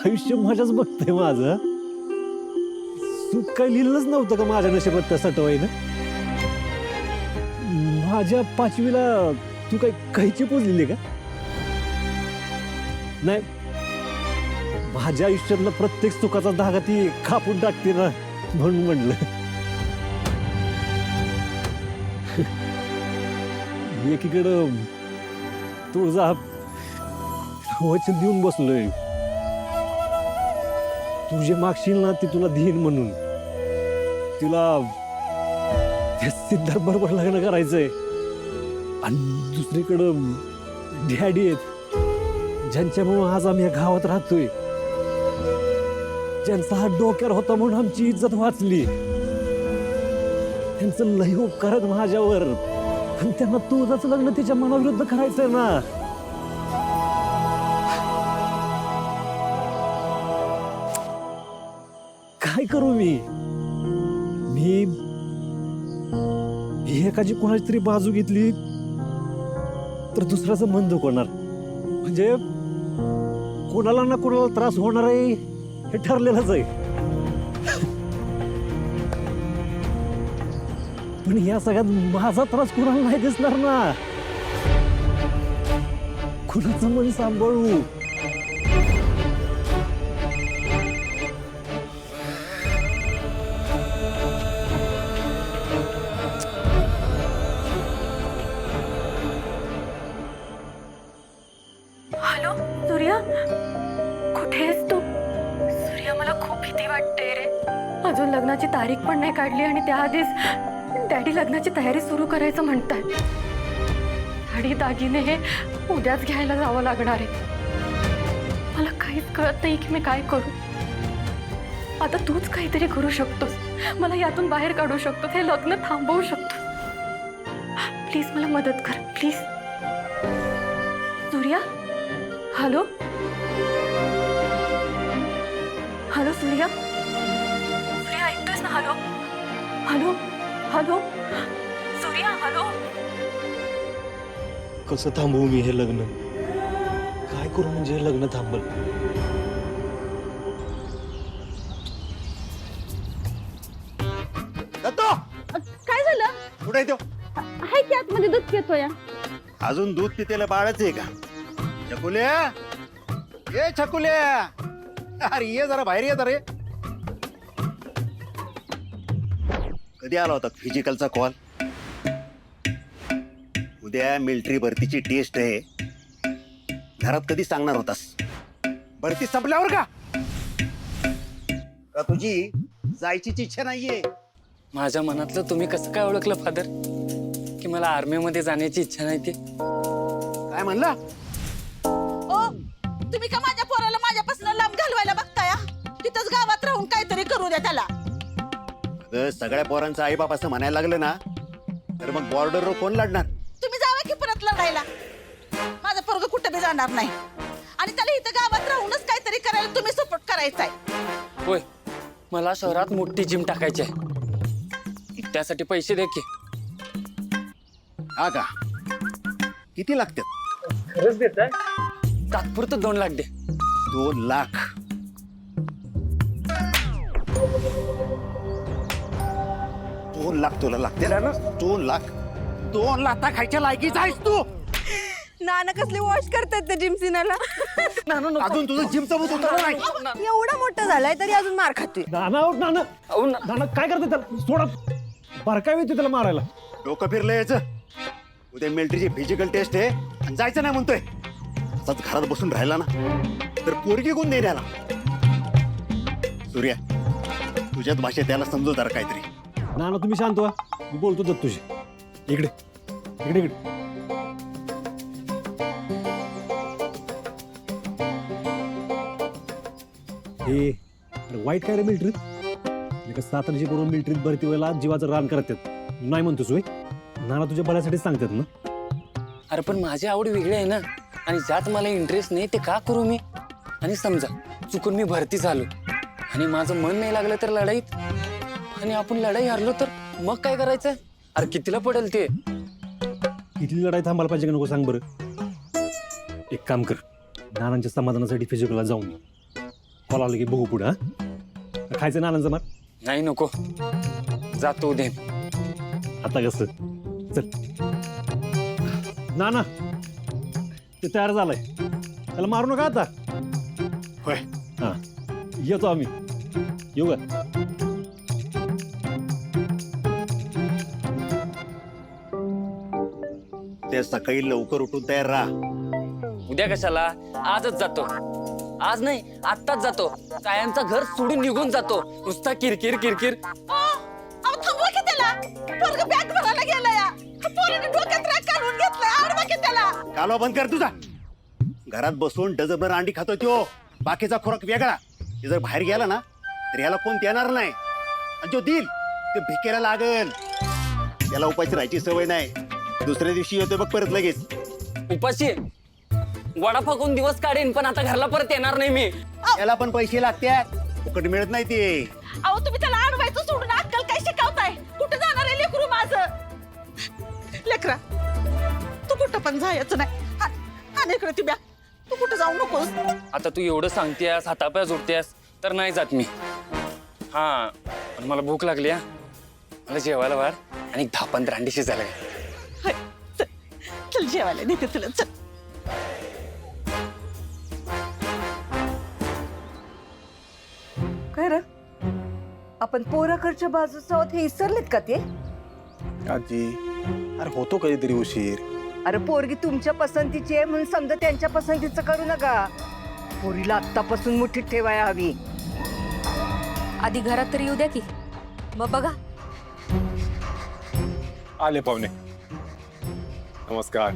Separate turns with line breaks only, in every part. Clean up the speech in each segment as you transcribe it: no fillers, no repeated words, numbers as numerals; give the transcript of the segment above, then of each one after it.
आयुष्य माझ्याच बघतंय माझं. तू काय लिहिलंच नव्हतं का माझ्या नशिबात त्या सटवाईनं? माझ्या 5वीला तू काय कैची पोचलेली का? नाही, माझ्या आयुष्यातला प्रत्येक सुखाचा धागा ती कापून टाकते ना, म्हणून म्हणलं. एकीकडं तुळजा वचन देऊन बसलोय, तू जे मागशील ना ते तुला देईन म्हणून. तुला त्या सिद्धार्थ बरोबर लग्न करायचंय. आणि दुसरीकडं डॅडी आहेत, ज्यांच्यामुळे आज आम्ही या गावात राहतोय, ज्यांचा हात डोक्यावर होता म्हणून आमची इज्जत वाचली. त्यांचं लय उपकार आहेत माझ्यावर. आणि त्यांना तुझंच लग्न तिच्या मनाविरुद्ध करायचंय ना. काय करू मी? एकाची कोणाची तरी बाजू घेतली तर दुसऱ्याचं मन दुखवणार. म्हणजे कोणाला ना कोणाला त्रास होणार आहे हे ठरलेलंच आहे. पण या सगळ्यात माझा त्रास कोणाला नाही दिसणार ना. कुणाचं मन सांभाळू?
हॅलो सूर्या, कुठे आहेस तू? सूर्या, मला खूप भीती वाटते रे. अजून लग्नाची तारीख पण नाही काढली आणि त्याआधीच डॅडी लग्नाची तयारी सुरू करायचं म्हणतात. साडी दागिने हे उद्याच घ्यायला जावं लागणार आहे. मला काहीच कळत नाही की मी काय करू. आता तूच काहीतरी करू शकतोस, मला यातून बाहेर काढू शकतो, हे लग्न थांबवू शकतो. प्लीज मला मदत कर, please. Surya, hello hello Surya, Surya ऐकतोस ना? Hello hello hello Surya, hello.
कसं थांबवू मी हे लग्न? काय करू म्हणजे हे लग्न थांबल?
काय झालं?
कुठे तो?
हाय की आतमध्ये दूध पितोय.
अजून दूध पितेला बाळच आहे का? छकुल्या, ये छकुल्या, अरे ये जरा बाहेर ये रे. कधी आला होता फिजिकलचा कॉल? उद्या मिलिटरी भरतीची टेस्ट आहे. घरात कधी सांगणार होतास? भरती संपल्यावर का? का तुझी जायचीच इच्छा नाहीये?
माझ्या मनातलं तुम्ही कसं काय ओळखलं फादर, की मला आर्मीमध्ये जाण्याची इच्छा नाही ते?
काय म्हणला?
ओ, तुम्ही का माझ्या पोराला माझ्यापासून लांब घालवायला बघताय? तिथंच गावात राहून काहीतरी करू द्या त्याला.
अगं, सगळ्या पोरांचं आई बाप असं म्हणायला लागलं ना तर मग बॉर्डरवर कोण लढणार?
तुम्ही जावा की परत लढायला. माझं पोरग कुठं बी जाणार नाही आणि त्याला इथं गावात राहूनच काहीतरी करायला तुम्ही सपोर्ट करायचा आहे.
होय, मला शहरात मोठी जिम टाकायची आहे. त्यासाठी पैसे दे की.
हा का? किती लागतात?
खरंच देताय? तात्पुरतं 2 लाख दे.
2 लाख? 2 लाख तुला लागते ना? 2 लाख? 2 लाथा खायच्या लायकीच आहेस तू?
नाना कसले वॉश करतात ते जिम सिनाला.
अजून तुझं जिमचं भूत उतरलं नाही.
एवढा मोठा झालाय तरी अजून मार खातोय.
नाना काय करते त्याला? सोडा, बारकाई येते त्याला मारायला.
डोकं फिरलं याचं. उद्या मिलिटरीची फिजिकल टेस्ट आहे आणि जायचं नाही म्हणतोय. असाच घरात बसून राहिला ना तर पोरगी गुण नाही द्यायला. सूर्या, तुझ्याच भाषेत त्याला समजू जरा काहीतरी.
नाना तुम्ही शांत व्हा, मी बोलतो दत्त तुझी. इकडे इकडे इकडे. हे वाईट काय रे मिलिटरीत? सातारची करून मिलिटरीत भरती व्हायला जीवाचं रान करतात. नाही म्हणतोस होय? नाना तुझ्या बऱ्यासाठीच सांगतात ना.
अरे पण माझी आवड वेगळी आहे ना, आणि ज्यात मला इंटरेस्ट नाही ते का करू मी? आणि समजा चुकून मी भरती झालो आणि माझं मन नाही लागलं तर लढाईत, आणि आपण लढाई हरलो तर मग काय करायचं? अरे कितीला पडेल ते?
किती लढाई थांबायला पाहिजे का नको सांग बरं. एक काम कर, नानांच्या समाधानासाठी फिजिकलला जाऊन कॉल आलं की बघू पुढं हा खायचं नानांचं मार
नाही नको जातो उद्या
आता कसं चल नाना ते तयार झालंय त्याला मारू नका आता
होय
हा येतो आम्ही येऊ का
ते सकाळी लवकर उठून तयार राहा.
उद्या कशाला आजच जातो आज नाही आत्ताच जातो कायमचा घर सोडून निघून जातो नुसता किरकिर किरकिर
अहो थांबवा की त्याला पोरग बॅग भरायला गेला या पोरीने डोक्यात रॅक काढून घेतलंय आडवा की त्याला
कालवा बंद कर तुझा. घरात बसून डझनभर अंडी खातो तो बाकीचा खोराक वेगळा. ते जर बाहेर गेला ना तर याला कोण देणार नाही आणि जो देईल ते भिकेला लागल. त्याला उपाशी राहायची सवय नाही. दुसऱ्या दिवशी येतोय बघ परत लगेच.
उपाशी वडा फाकून दिवस काढेन पण आता घरला परत येणार नाही मी
याला पण पैसे लागतात फुकट मिळत नाही ते.
अहो तुम्ही त्याला अडवायचं सोडून अक्कल काय शिकवताय कुठे जाणार आहे लेकरू माझं लेकरा तू कुठं पण जायचं नाही आणि इकडे ती बॅग तू कुठं जाऊ नकोस
आता तू एवढं सांगतेस हातापाय जोडतेस तर नाही जात मी हा पण मला भूक लागली हा मला जेवायला वाढ आणि 10-15 अंडी शिजायला घाल.
हाय, चल चल जेवायला नेते तुला चल
काय रे आपण पोराकडच्या बाजूचं आहोत हे विसरलेत का ते
आजी अरे होतो कधीतरी उशीर.
अरे पोरगी तुमच्या पसंतीची आहे म्हणून समजा त्यांच्या पसंतीचं करू नका. पोरीला आत्तापासून मुठीत ठेवायला हवी.
आधी घरात तरी येऊ द्या की मग बघा
आले पाहुणे नमस्कार.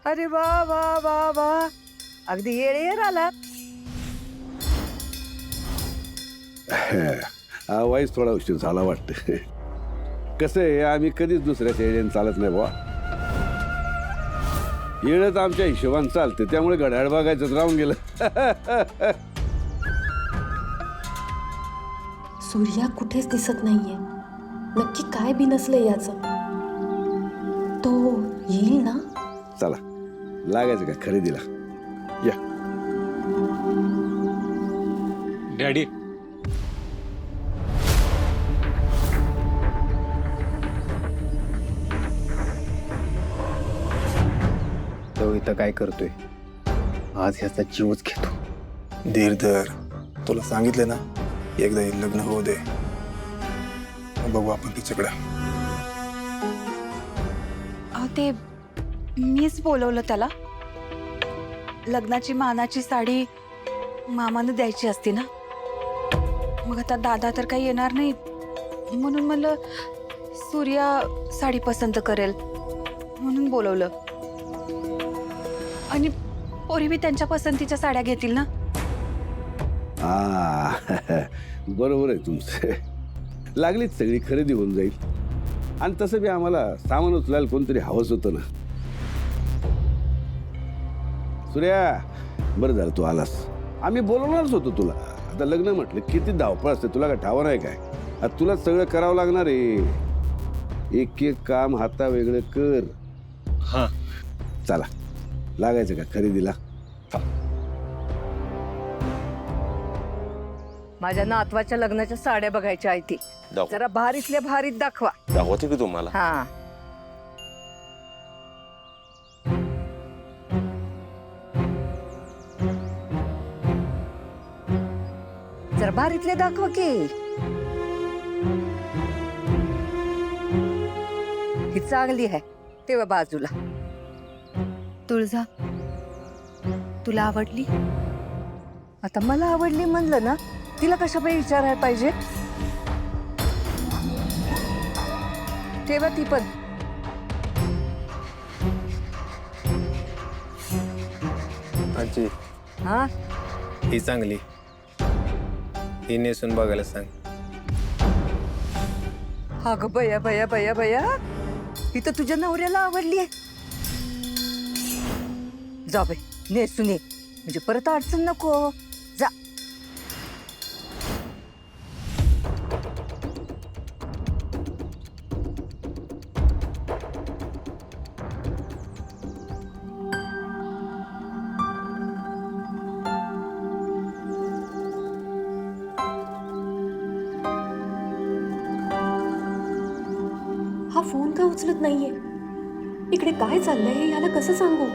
अरे वा वा वा वा अगदी येळेर आला.
हा वाईस थोडा उशीर झाला वाटतं. कसं आहे आम्ही कधीच दुसऱ्याच्या येण्याने चालत नाही बुवा. येणं तर आमच्या हिशोबाने चालते त्यामुळे घड्याळ बघायचं राहून गेलं.
सूर्या कुठेच दिसत नाहीये. नक्की काय बिनसलंय याचं. तो येईल ना.
चला लागायचं का खरेदीला या.
डॅडी
तो इथं काय करतोय आज ह्याचा जीवच घेतो. धीर धर तुला सांगितलं ना एकदा हे लग्न होऊ दे मग बघू आपण तिच्याकडे.
अहो ते मीच बोलवलं त्याला लग्नाची मानाची साडी मामानं द्यायची असती ना मग आता दादा तर काही येणार नाही म्हणून म्हणलं सूर्या साडी पसंत करेल म्हणून बोलवलं आणि पोरी बी त्यांच्या पसंतीच्या साड्या घेतील ना.
बरोबर आहे तुमचं. लागलीच सगळी खरेदी होऊन जाईल. आणि तसं बी आम्हाला सामान उचलायला कोणतरी हवंच होतं ना. सूर्या बरं झालं तू आलास. आम्ही बोलवणारच होतो तुला. आता लग्न म्हटलं किती धावपळ असते तुला काय ठाव नाही काय. आता तुला सगळं करावं लागणार आहे. एक एक काम हाता वेगळं कर.
हा
चला लागायचं का खरेदीला.
माझ्या नातवाच्या लग्नाच्या साड्या बघायच्या आहेत ती जरा भारीतल्या भारीत दाखवा.
दाखवते की तुम्हाला.
हा जरा भारीतले दाखवा की. ही चांगली आहे तेव्हा बाजूला.
तुळजा तुला आवडली.
आता मला आवडली म्हणलं ना तिला कशापाई विचारायला पाहिजे. तेव्हा ती पण
आजी
हा
ही चांगली ही नेसून बघायला सांग.
हा ग बया बया बया बया ही तर तुझ्या नवऱ्याला आवडली आहे. जा बाई नेसून ये म्हणजे परत अडचण नको. जा
हा फोन का उचलत नाहीये? इकडे काय चाललंय हे याला कसं सांगू?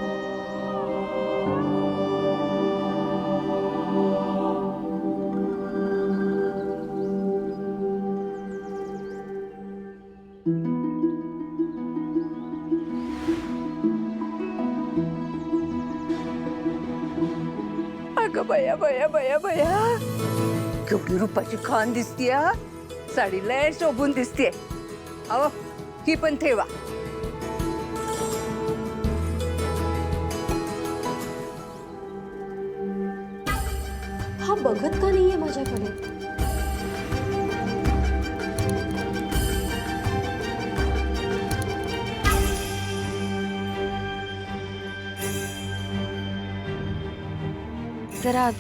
अगं बया बया बया बया, केवढी रुपाची खान दिसतीये हा. साडी लय शोभून दिसतीये. अहो ही पण ठेवा.
हा बघत का नाहीये माझ्याकडे?
जरा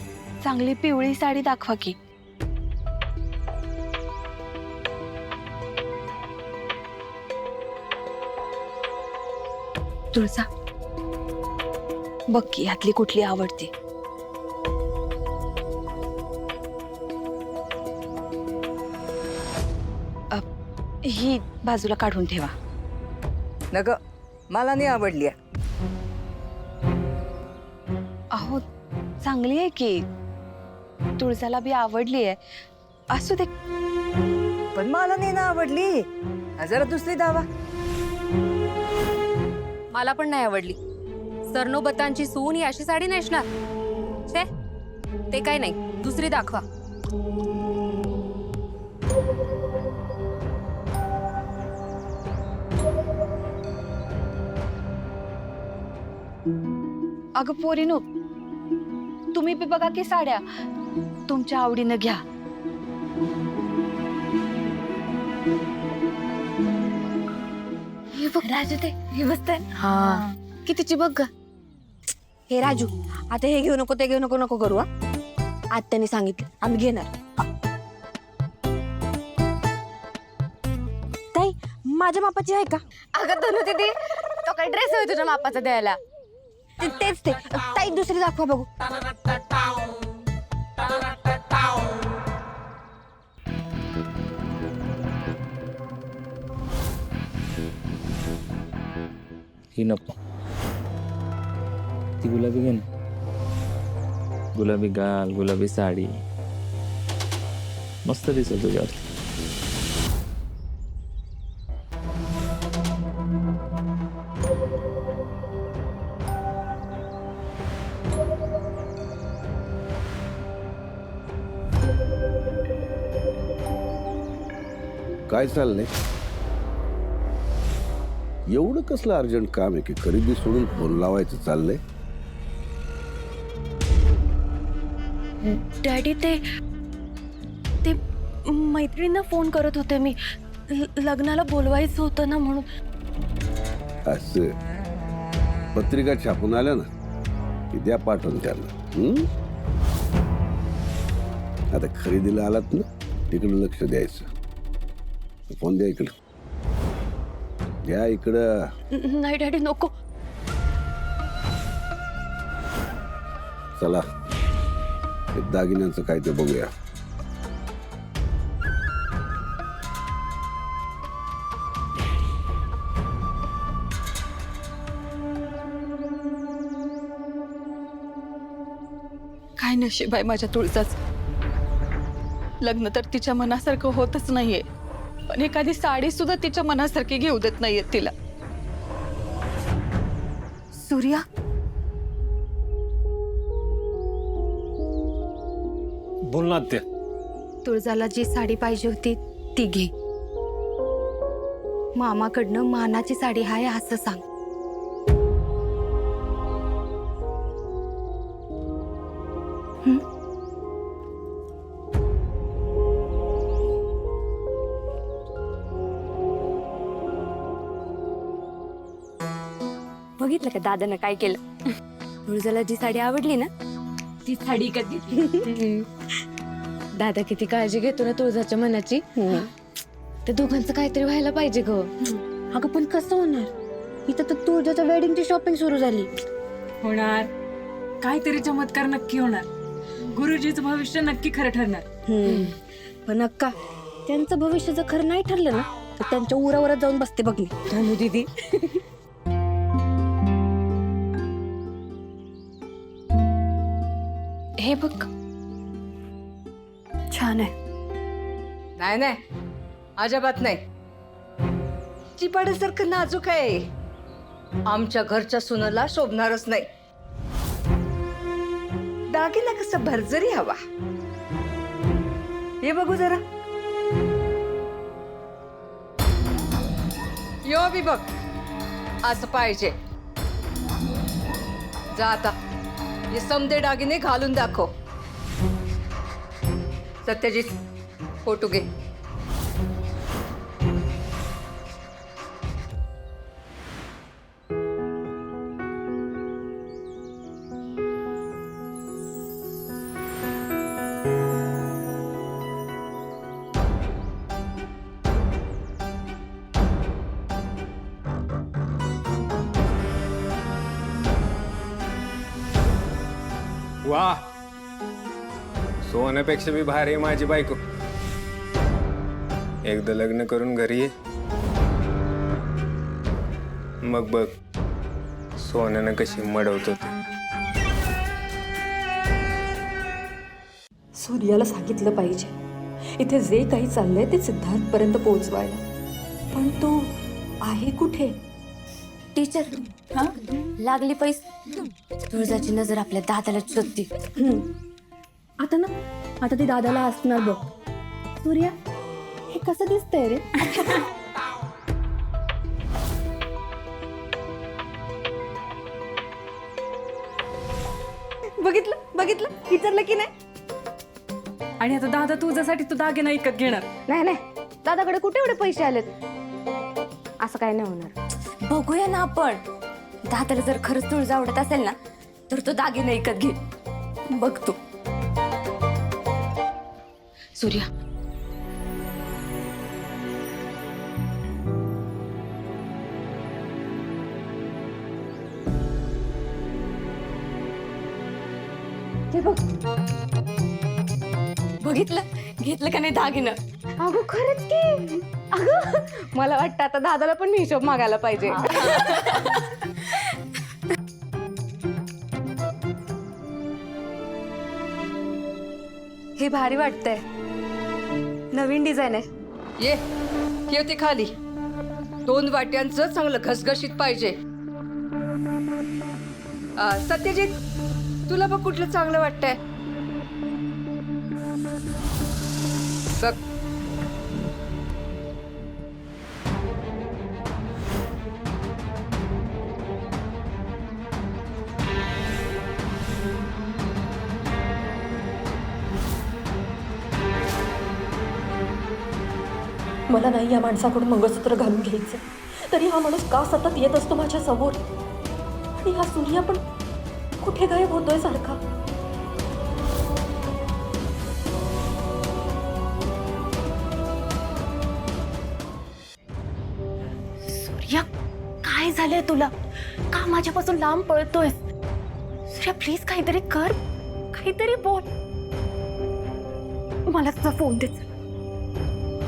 चांगली पिवळी साडी दाखवा की. तुळजा, बघ की यातली कुठली आवडते. ही बाजूला काढून ठेवा.
नग मला नाही आवडली.
अहो चांगली आहे की, तुळजाला बी आवडली आहे. असू दे.
पण मला नाही ना आवडली. जरा दुसरी दावा.
मला पण नाही आवडली. सरनोबतांची सून ही अशी साडी नेसणार छे, ते काय नाही, दुसरी दाखवा.
अगं पोरीनो, तुम्ही बी बघा की साड्या, तुमच्या आवडीनं घ्या.
हे बघ राजू, ते हे मस्त आहे. हा कितीची बघ ग. हे राजू, आता हे घेऊ नको ते घेऊ नको नको करू. आत्याने सांगितलं, आम्ही घेणार. ताई माझ्या मापाची आहे का? अगं धनु दीदी, तो काय ड्रेस आहे तुझ्या मापाचा द्यायला? तेच ते. ताई दुसरी दाखवा बघू.
ही नको, ती गुलाबी घे ना. गुलाबी गाल, गुलाबी साडी मस्त दिसेल तुझ्यावर.
काय चाललंय? एवढं कसलं अर्जंट काम आहे की खरेदी सोडून फोन लावायचं चाललंय?
डॅडी, ते मैत्रिणींना फोन करत होते मी. लग्नाला बोलवायचं होतं ना म्हणून.
असं पत्रिका छापून आल्या ना की द्या पाठवून त्यांना. आता खरेदीला आलात ना, तिकडे लक्ष द्यायचं. फोन द्या इकडं. द्या इकडं.
नाही डॅडी नको.
चला ते दागिन्यांचं काय ते बघूया.
काय नशीब आहे माझ्या तुळजाच. लग्न तर तिच्या मनासारखं होतच नाहीये, पण एखादी साडी सुद्धा तिच्या मनासारखी घेऊ देत नाहीये तिला.
सूर्या,
बोल ना आत्या.
तुळजाला जी साडी पाहिजे होती ती घे. मामाकडनं मानाची साडी आहे असं सांग. बघितलं का दादानं काय केलं? तुळजाला जी साडी आवडली ना ती साडी कधी. दादा किती काळजी घेतो ना तुळजाच्या मनाची. त्या दोघांचं काहीतरी व्हायला पाहिजे ग. अगं पण कसं होणार? इथं तर तुळजाच्या वेडिंगची शॉपिंग सुरू झाली.
होणार, काहीतरी चमत्कार नक्की होणार. गुरुजीचं भविष्य नक्की खरं ठरणार.
पण अक्का, त्यांचं भविष्य जर खरं नाही ठरलं ना
तर त्यांच्या उरावरच जाऊन बसते बघ मी. धनु दीदी.
हे बघ, छान आहे.
नाही नाही, अजिबात नाही. चिपाड्यासारखं नाजूक आहे. आमच्या घरच्या सुनाला शोभणारच नाही. दागिना कसा भरजरी हवा. हे बघू जरा. यो बी बघ, असं पाहिजे. जा आता, हे समदे दागिने घालून दाखव. सत्यजित, फोटो घे.
वा, सोन्यापेक्षा बी भारी आहे माझी बायको. एकदा लग्न करून घरी ये, मग बघ सोन्यानं कशी मडवतो ते.
सूर्याला सांगितलं पाहिजे इथे जे काही चाललंय ते सिद्धार्थपर्यंत पोहोचवायला. पण तो आहे कुठे?
टीचर, लागली पैस. तुळजाची नजर आपल्या दादाला शोधती. आता ती दादाला असणार बघ. सूर्या, हे कसं दिसतंय रे?
बघितलं बघितलं, विचारलं की नाही?
आणि आता दादा तुझ्यासाठी तू दागिना विकत घेणार?
नाही, दादाकडे कुठे एवढे पैसे आलेत? असं काय नाही होणार. बघूया ना आपण. दादाला जर खरंच तुळजा आवडत असेल ना, तर तो दागिना विकत घे. बघ तू. सूर्या, हे बघ. बघितलं, घेतलं का नाही दागिनं? अगं खरंच की. अगं मला वाटतं आता दादाला पण मी हिशोब मागायला पाहिजे. हे भारी वाटतंय. नवीन डिझाईन आहे.
ये, ठेव ते खाली. 2 वाट्यांचं चांगलं घसघशीत पाहिजे. सत्यजित, तुला बघ कुठलं चांगलं वाटतंय. बघ.
मला नाही या माणसाकडून मंगळसूत्र घालून घ्यायचं. तरी हा माणूस का सतत येत असतो माझ्या समोर? आणि हा सूर्या पण कुठे गायब होतोय सारखा?
सूर्या, काय झालंय तुला? का माझ्यापासून लांब पळतोय? सूर्या, प्लीज काहीतरी कर, काहीतरी बोल. मला तुझा फोन दे.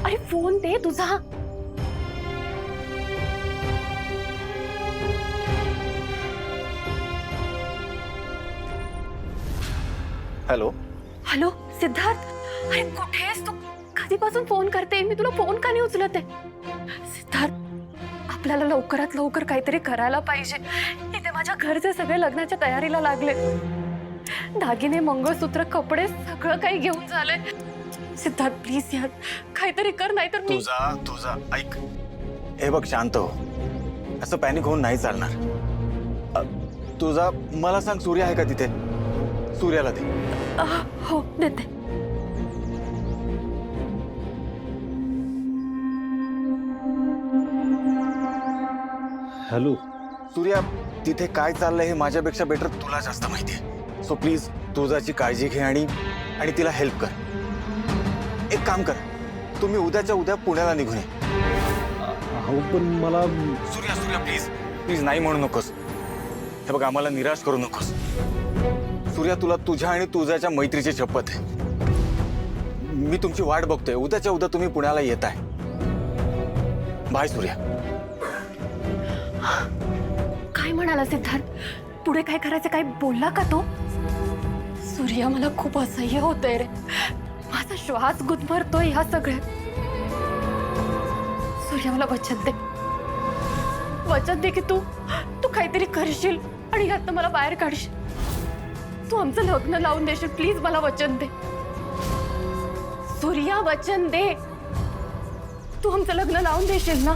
अरे फोन दे तुझा.
हॅलो.
हॅलो सिद्धार्थ, अरे कुठे आहेस तू? कधीपासून फोन करते मी तुला, फोन का नाही उचलत आहे? सिद्धार्थ, आपल्याला लवकरात लवकर काहीतरी करायला पाहिजे. इथे माझ्या घरचे सगळे लग्नाच्या तयारीला लागले. दागिने, मंगळसूत्र, कपडे सगळं काही घेऊन झालंय. सिद्धार्थ प्लीज यार काहीतरी कर, नाही तर मी.
तुझा ऐक. हे बघ, शांत हो. असं पॅनिक होऊन नाही चालणार. तुझा मला सांग, सूर्य आहे का तिथे? सूर्याला दे.
हो देते.
हॅलो.
सूर्या, तिथे काय चाललंय हे माझ्यापेक्षा बेटर तुला जास्त माहिती आहे. सो प्लीज तुझाची काळजी घे आणि तिला हेल्प कर. एक काम कर, तुम्ही उद्याच्या उद्या पुण्याला निघून ये.
हो पण मला.
सूर्या प्लीज प्लीज नाही म्हणू नकोस. हे बघ, आम्हाला निराश करू नकोस. सूर्या, तुला तुझ्या आणि तुझ्याच्या मैत्रीची शपथ आहे. मी तुमची वाट बघतोय. उद्याच्या उद्या तुम्ही पुण्याला येताय.
बाय सूर्या.
काय म्हणाला सिद्धार्थ? पुढे काय करायचं काय बोलला का तो? सूर्या मला खूप असह्य होतंय रे. माझा श्वास गुदमरतोय ह्या सगळ्यात. सूर्या मला वचन दे. वचन दे की तू काहीतरी करशील आणि यातनं मला बाहेर काढशील. तू आमचं लग्न लावून देशील. प्लीज मला वचन दे सूर्या, वचन दे. तू आमचं लग्न लावून देशील ना?